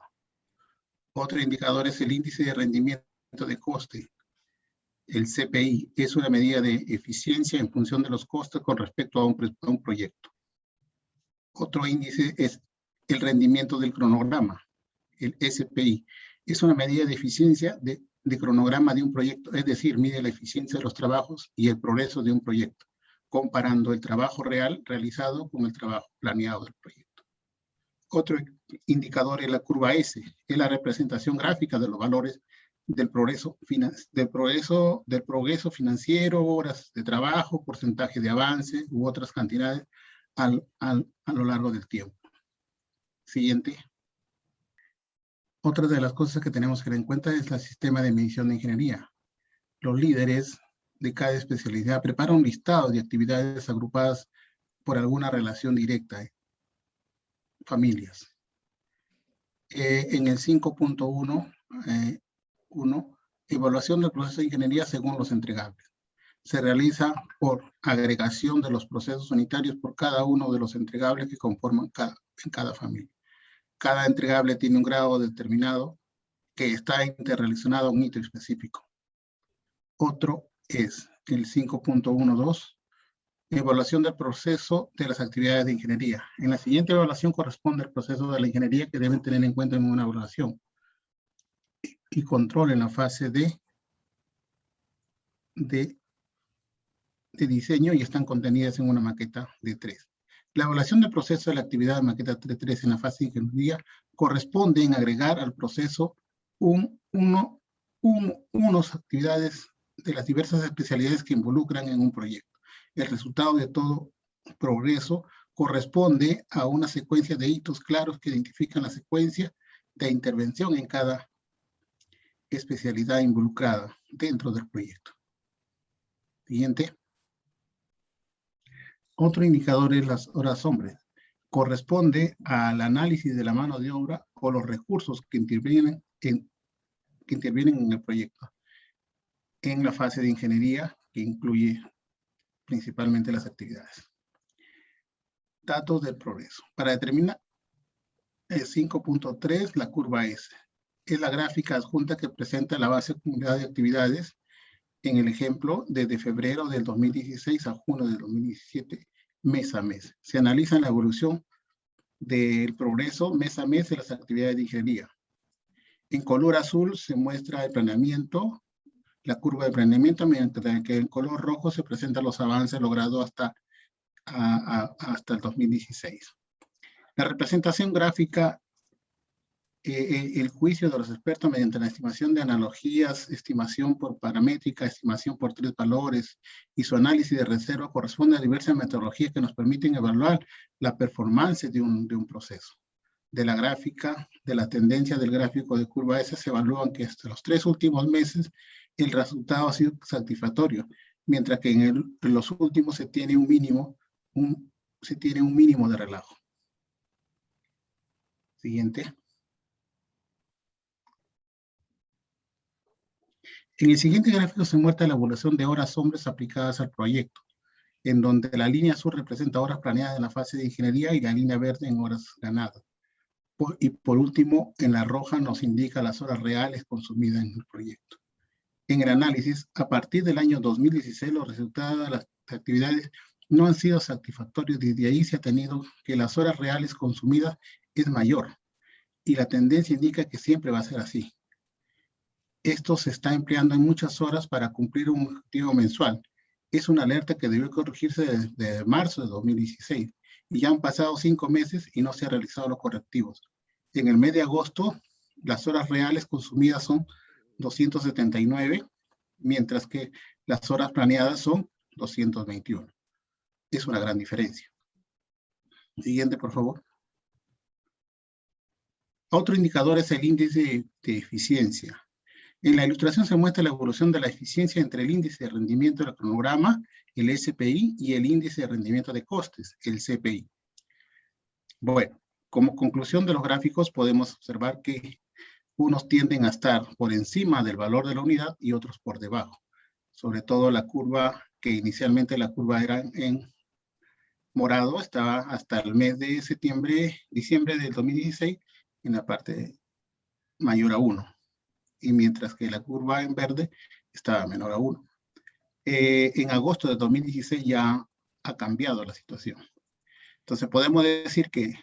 F: Otro indicador es el índice de rendimiento de coste. El CPI es una medida de eficiencia en función de los costes con respecto a un proyecto. Otro índice es el rendimiento del cronograma. El SPI es una medida de eficiencia de cronograma de un proyecto, es decir, mide la eficiencia de los trabajos y el progreso de un proyecto, comparando el trabajo real realizado con el trabajo planeado del proyecto. Otro indicador es la curva S, es la representación gráfica de los valores del progreso financiero, horas de trabajo, porcentaje de avance u otras cantidades a lo largo del tiempo. Siguiente. Otra de las cosas que tenemos que tener en cuenta es el sistema de medición de ingeniería. Los líderes de cada especialidad preparan un listado de actividades agrupadas por alguna relación directa. Familias. En el 5.1, evaluación del proceso de ingeniería según los entregables. Se realiza por agregación de los procesos unitarios por cada uno de los entregables que conforman en cada familia. Cada entregable tiene un grado determinado que está interrelacionado a un hito específico. Otro es el 5.12, evaluación del proceso de las actividades de ingeniería. En la siguiente evaluación corresponde al proceso de la ingeniería que deben tener en cuenta en una evaluación. Y control en la fase de diseño y están contenidas en una maqueta de 3. La evaluación del proceso de la actividad de maqueta 3 en la fase de ingeniería corresponde en agregar al proceso unas actividades de las diversas especialidades que involucran en un proyecto. El resultado de todo progreso corresponde a una secuencia de hitos claros que identifican la secuencia de intervención en cada especialidad involucrada dentro del proyecto. Siguiente. Otro indicador es las horas hombres. Corresponde al análisis de la mano de obra o los recursos que intervienen en el proyecto. En la fase de ingeniería, que incluye principalmente las actividades. Datos del progreso. Para determinar el 5.3, la curva S. Es la gráfica adjunta que presenta la base acumulada de actividades en el ejemplo desde febrero del 2016 a junio del 2017, mes a mes. Se analiza la evolución del progreso mes a mes de las actividades de ingeniería. En color azul se muestra el planeamiento, la curva de rendimiento, mientras que en color rojo se presentan los avances logrados hasta el 2016. La representación gráfica, el juicio de los expertos mediante la estimación de analogías, estimación por paramétrica, estimación por 3 valores y su análisis de reserva corresponde a diversas metodologías que nos permiten evaluar la performance de un proceso. De la gráfica, de la tendencia del gráfico de curva S, se evalúan que hasta los 3 últimos meses el resultado ha sido satisfactorio, mientras que en los últimos se tiene un mínimo de relajo. Siguiente. En el siguiente gráfico se muestra la evaluación de horas hombres aplicadas al proyecto, en donde la línea azul representa horas planeadas en la fase de ingeniería y la línea verde en horas ganadas. Y por último, en la roja nos indica las horas reales consumidas en el proyecto. En el análisis, a partir del año 2016, los resultados de las actividades no han sido satisfactorios. Desde ahí se ha tenido que las horas reales consumidas es mayor, y la tendencia indica que siempre va a ser así. Esto se está empleando en muchas horas para cumplir un objetivo mensual. Es una alerta que debió corregirse desde marzo de 2016, y ya han pasado 5 meses y no se han realizado los correctivos. En el mes de agosto, las horas reales consumidas son 279, mientras que las horas planeadas son 221. Es una gran diferencia. Siguiente, por favor. Otro indicador es el índice de eficiencia. En la ilustración se muestra la evolución de la eficiencia entre el índice de rendimiento del cronograma, el SPI, y el índice de rendimiento de costes, el CPI. Bueno, como conclusión de los gráficos podemos observar que unos tienden a estar por encima del valor de la unidad y otros por debajo. Sobre todo la curva, que inicialmente la curva era en morado, estaba hasta el mes de diciembre del 2016 en la parte mayor a 1. Y mientras que la curva en verde estaba menor a 1. En agosto de 2016 ya ha cambiado la situación. Entonces podemos decir que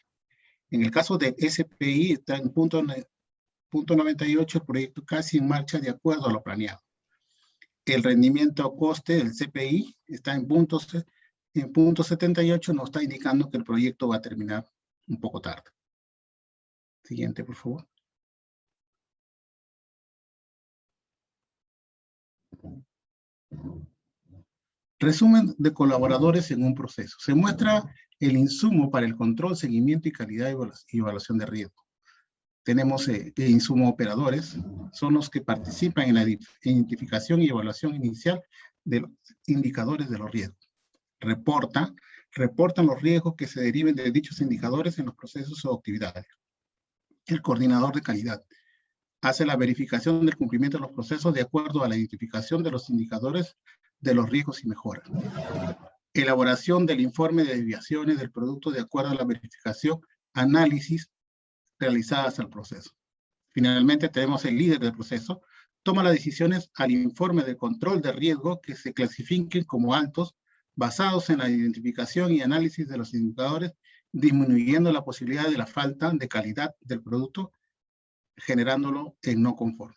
F: en el caso del SPI está en punto 98, el proyecto casi en marcha de acuerdo a lo planeado. El rendimiento coste del CPI está en punto 78, nos está indicando que el proyecto va a terminar un poco tarde. Siguiente, por favor. Resumen de colaboradores en un proceso. Se muestra el insumo para el control, seguimiento y calidad y evaluación de riesgo. Tenemos insumo operadores, son los que participan en la identificación y evaluación inicial de los indicadores de los riesgos. Reportan los riesgos que se deriven de dichos indicadores en los procesos o actividades. El coordinador de calidad hace la verificación del cumplimiento de los procesos de acuerdo a la identificación de los indicadores de los riesgos y mejoras. Elaboración del informe de desviaciones del producto de acuerdo a la verificación, análisis realizadas al proceso. Finalmente tenemos el líder del proceso, toma las decisiones al informe de control de riesgo que se clasifiquen como altos, basados en la identificación y análisis de los indicadores, disminuyendo la posibilidad de la falta de calidad del producto, generándolo en no conforme.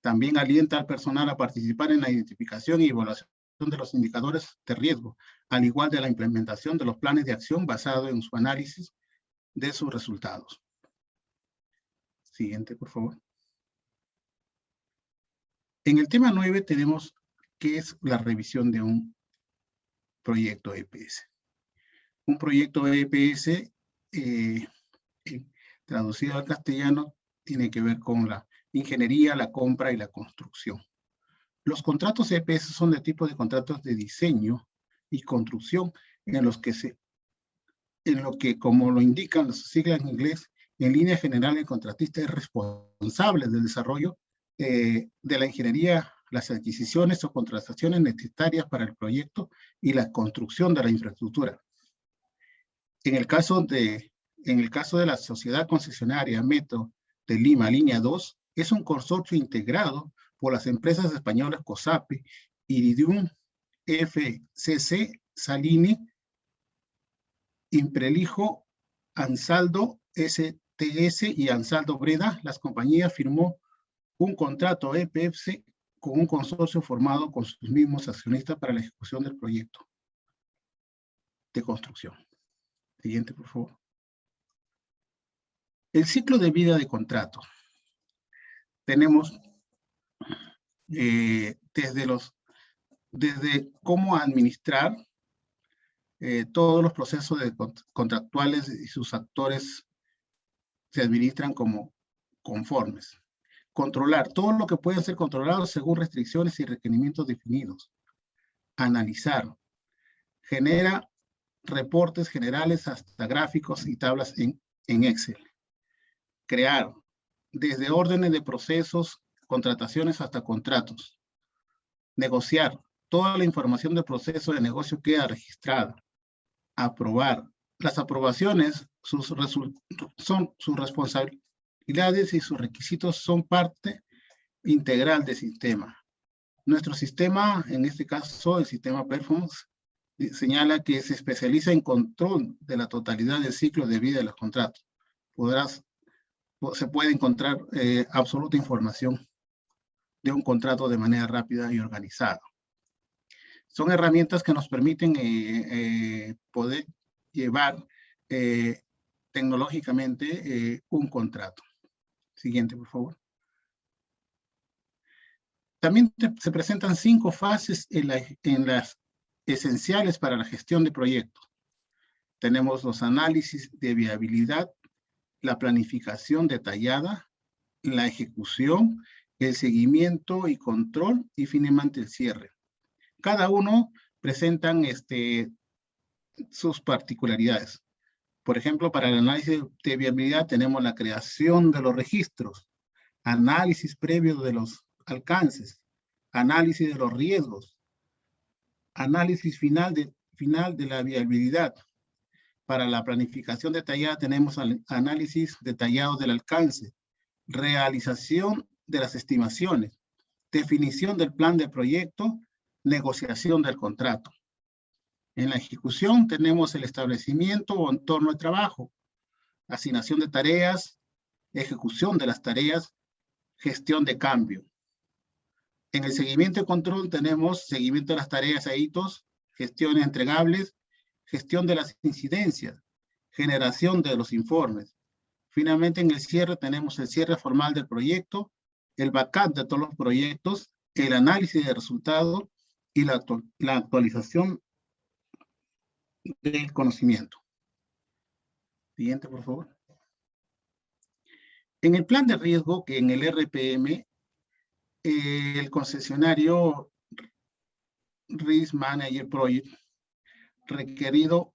F: También alienta al personal a participar en la identificación y evaluación de los indicadores de riesgo, al igual de la implementación de los planes de acción basado en su análisis de sus resultados. Siguiente, por favor. En el tema 9 tenemos qué es la revisión de un proyecto EPS. Un proyecto EPS, traducido al castellano, tiene que ver con la ingeniería, la compra y la construcción. Los contratos EPS son de tipo de contratos de diseño y construcción en lo que, como lo indican las siglas en inglés, en línea general el contratista es responsable del desarrollo de la ingeniería, las adquisiciones o contrataciones necesarias para el proyecto y la construcción de la infraestructura. En el caso de la sociedad concesionaria Metro de Lima, línea 2, es un consorcio integrado por las empresas españolas COSAPE, Iridium, FCC, Salini, Imprelijo, Ansaldo, STS y Ansaldo Breda. Las compañías firmó un contrato EPS con un consorcio formado con sus mismos accionistas para la ejecución del proyecto de construcción. Siguiente, por favor. El ciclo de vida de contrato. Tenemos desde cómo administrar todos los procesos contractuales y sus actores se administran como conformes. Controlar todo lo que puede ser controlado según restricciones y requerimientos definidos. Analizar. Genera reportes generales hasta gráficos y tablas en Excel. Crear. Desde órdenes de procesos, contrataciones hasta contratos. Negociar. Toda la información del proceso de negocio queda registrada. Aprobar. Las aprobaciones son sus responsabilidades y sus requisitos son parte integral del sistema. Nuestro sistema, en este caso el sistema Performance, señala que se especializa en control de la totalidad del ciclo de vida de los contratos. Se puede encontrar absoluta información de un contrato de manera rápida y organizada. Son herramientas que nos permiten poder llevar tecnológicamente un contrato. Siguiente, por favor. También se presentan 5 fases en las esenciales para la gestión de proyectos. Tenemos los análisis de viabilidad, la planificación detallada, la ejecución, el seguimiento y control y finalmente el cierre. Cada uno presentan sus particularidades. Por ejemplo, para el análisis de viabilidad tenemos la creación de los registros, análisis previo de los alcances, análisis de los riesgos, análisis final de la viabilidad. Para la planificación detallada tenemos análisis detallado del alcance, realización de las estimaciones, definición del plan de proyecto, negociación del contrato. En la ejecución tenemos el establecimiento o entorno de trabajo, asignación de tareas, ejecución de las tareas, gestión de cambio. En el seguimiento y control tenemos seguimiento de las tareas e hitos, gestión de entregables, gestión de las incidencias, generación de los informes. Finalmente, en el cierre tenemos el cierre formal del proyecto, el backup de todos los proyectos, el análisis de resultados y la actualización del conocimiento. Siguiente, por favor. En el plan de riesgo, que en el RPM, el concesionario Risk Manager Project requerido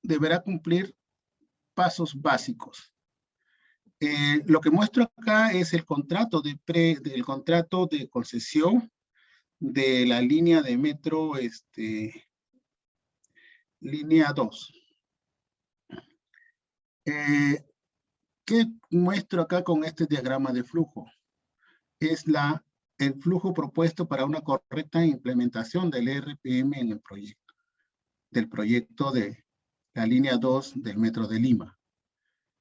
F: deberá cumplir pasos básicos. Lo que muestro acá es el contrato del contrato de concesión de la línea de metro, línea 2. ¿Qué muestro acá con este diagrama de flujo? Es el flujo propuesto para una correcta implementación del RPM en el proyecto, del proyecto de la línea 2 del Metro de Lima.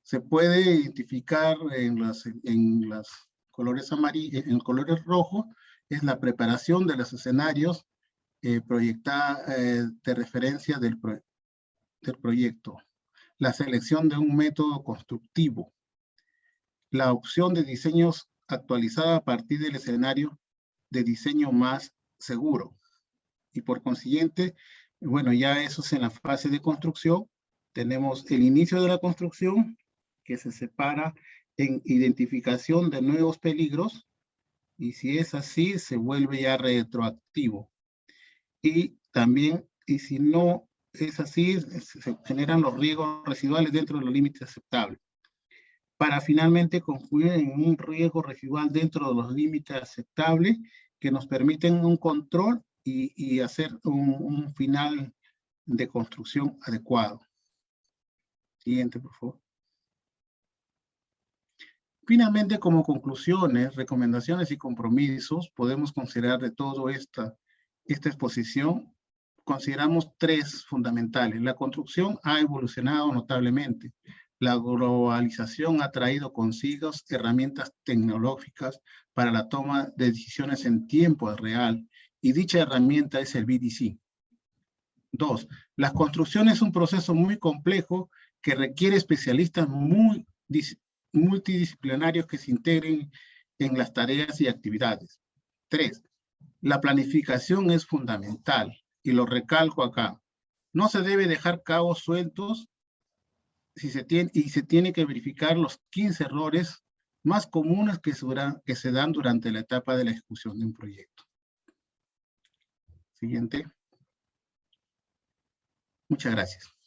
F: Se puede identificar en los colores amarillos, en colores rojos, es la preparación de los escenarios proyectada de referencia del proyecto, la selección de un método constructivo, la opción de diseños actualizada a partir del escenario de diseño más seguro. Y por consiguiente, bueno, ya eso es en la fase de construcción. Tenemos el inicio de la construcción, que se separa en identificación de nuevos peligros, y si es así, se vuelve ya retroactivo. Y también, y si no es así, se generan los riesgos residuales dentro de los límites aceptables, para finalmente concluir en un riesgo residual dentro de los límites aceptables que nos permiten un control y hacer un final de construcción adecuado. Siguiente, por favor. Finalmente, como conclusiones, recomendaciones y compromisos, podemos considerar de toda esta exposición, consideramos 3 fundamentales. La construcción ha evolucionado notablemente. La globalización ha traído consigo herramientas tecnológicas para la toma de decisiones en tiempo real, y dicha herramienta es el BDC. 2. La construcción es un proceso muy complejo que requiere especialistas multidisciplinarios que se integren en las tareas y actividades. 3. La planificación es fundamental, y lo recalco acá. No se debe dejar cabos sueltos y se tiene que verificar los 15 errores más comunes que se dan durante la etapa de la ejecución de un proyecto. Siguiente. Muchas gracias.